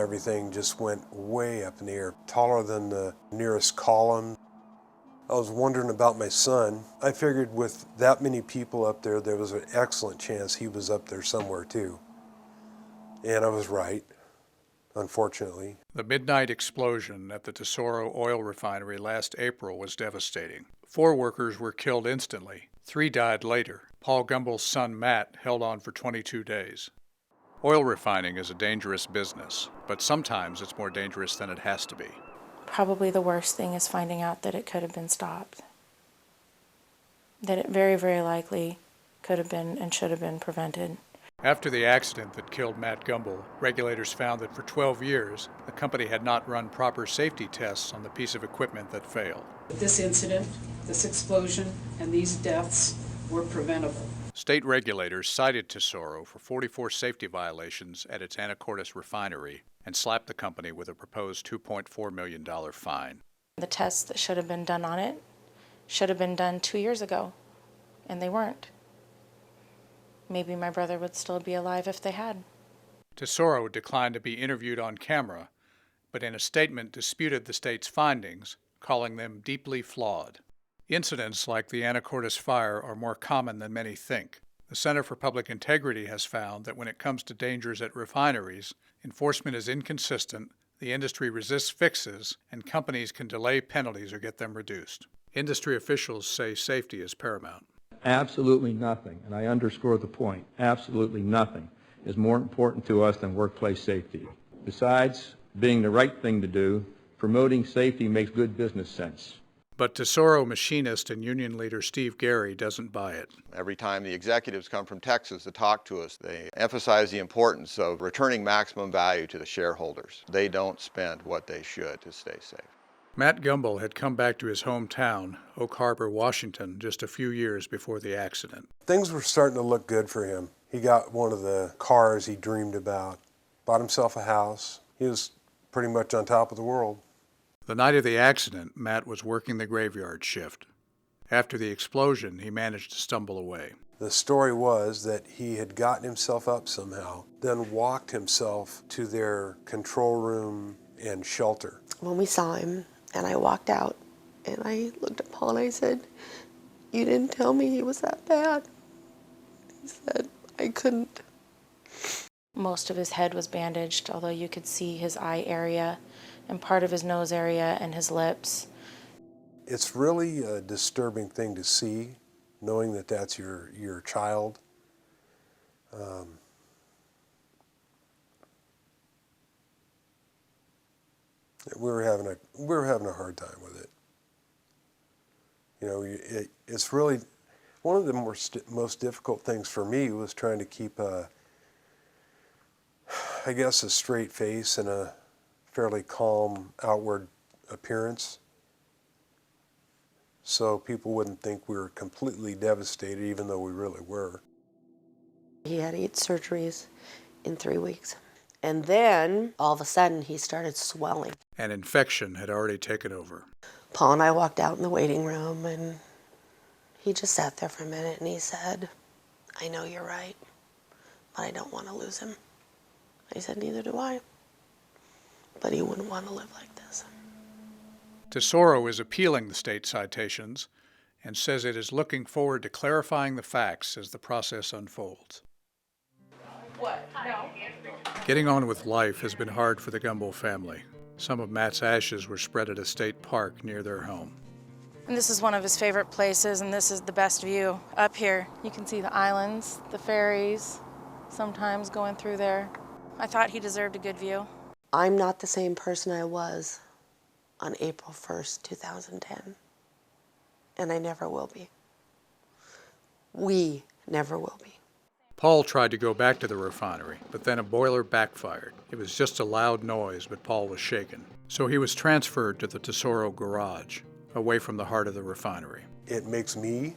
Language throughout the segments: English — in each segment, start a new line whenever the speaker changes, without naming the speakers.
Everything just went way up in the air, taller than the nearest column. I was wondering about my son. I figured with that many people up there, there was an excellent chance he was up there somewhere too. And I was right, unfortunately.
The midnight explosion at the Tesoro oil refinery last April was devastating. 4 workers were killed instantly. 3 died later. Paul Gumbel's son Matt held on for 22 days. Oil refining is a dangerous business, but sometimes it's more dangerous than it has to be.
Probably the worst thing is finding out that it could have been stopped. That it very, very likely could have been and should have been prevented.
After the accident that killed Matt Gumbel, regulators found that for 12 years, the company had not run proper safety tests on the piece of equipment that failed.
This incident, this explosion, and these deaths were preventable.
State regulators cited Tesoro for 44 safety violations at its Anacortes refinery and slapped the company with a proposed $2.4 million fine.
The tests that should have been done on it should have been done 2 years ago, and they weren't. Maybe my brother would still be alive if they had.
Tesoro declined to be interviewed on camera, but in a statement disputed the state's findings, calling them deeply flawed. Incidents like the Anacortes fire are more common than many think. The Center for Public Integrity has found that when it comes to dangers at refineries, enforcement is inconsistent, the industry resists fixes, and companies can delay penalties or get them reduced. Industry officials say safety is paramount.
Absolutely nothing, and I underscore the point, absolutely nothing is more important to us than workplace safety. Besides being the right thing to do, promoting safety makes good business sense.
But Tesoro machinist and union leader Steve Garey doesn't buy it.
Every time the executives come from Texas to talk to us, they emphasize the importance of returning maximum value to the shareholders. They don't spend what they should to stay safe.
Matt Gumbel had come back to his hometown, Oak Harbor, Washington, just a few years before the accident.
Things were starting to look good for him. He got one of the cars he dreamed about, bought himself a house. He was pretty much on top of the world.
The night of the accident, Matt was working the graveyard shift. After the explosion, he managed to stumble away.
The story was that he had gotten himself up somehow, then walked himself to their control room and shelter.
When we saw him, and I walked out, and I looked at Paul and I said, "You didn't tell me he was that bad." He said, "I couldn't."
Most of his head was bandaged, although you could see his eye area and part of his nose area and his lips.
It's really a disturbing thing to see, knowing that that's your child. We were having a hard time with it. You know, it's really one of the most difficult things for me was trying to keep a straight face and a fairly calm outward appearance, so people wouldn't think we were completely devastated, even though we really were.
He had 8 surgeries in 3 weeks. And then, all of a sudden, he started swelling.
An infection had already taken over.
Paul and I walked out in the waiting room, and he just sat there for a minute, and he said, "I know you're right, but I don't want to lose him." I said, "Neither do I. But he wouldn't want to live like this."
Tesoro is appealing the state citations and says it is looking forward to clarifying the facts as the process unfolds.
What? No.
Getting on with life has been hard for the Gumbel family. Some of Matt's ashes were spread at a state park near their home.
And this is one of his favorite places, and this is the best view. Up here, you can see the islands, the ferries, sometimes going through there. I thought he deserved a good view.
I'm not the same person I was on April 1st, 2010. And I never will be. We never will be.
Paul tried to go back to the refinery, but then a boiler backfired. It was just a loud noise, but Paul was shaken. So he was transferred to the Tesoro garage, away from the heart of the refinery.
It makes me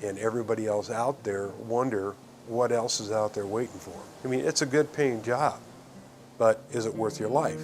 and everybody else out there wonder what else is out there waiting for them. I mean, it's a good paying job, but is it worth your life?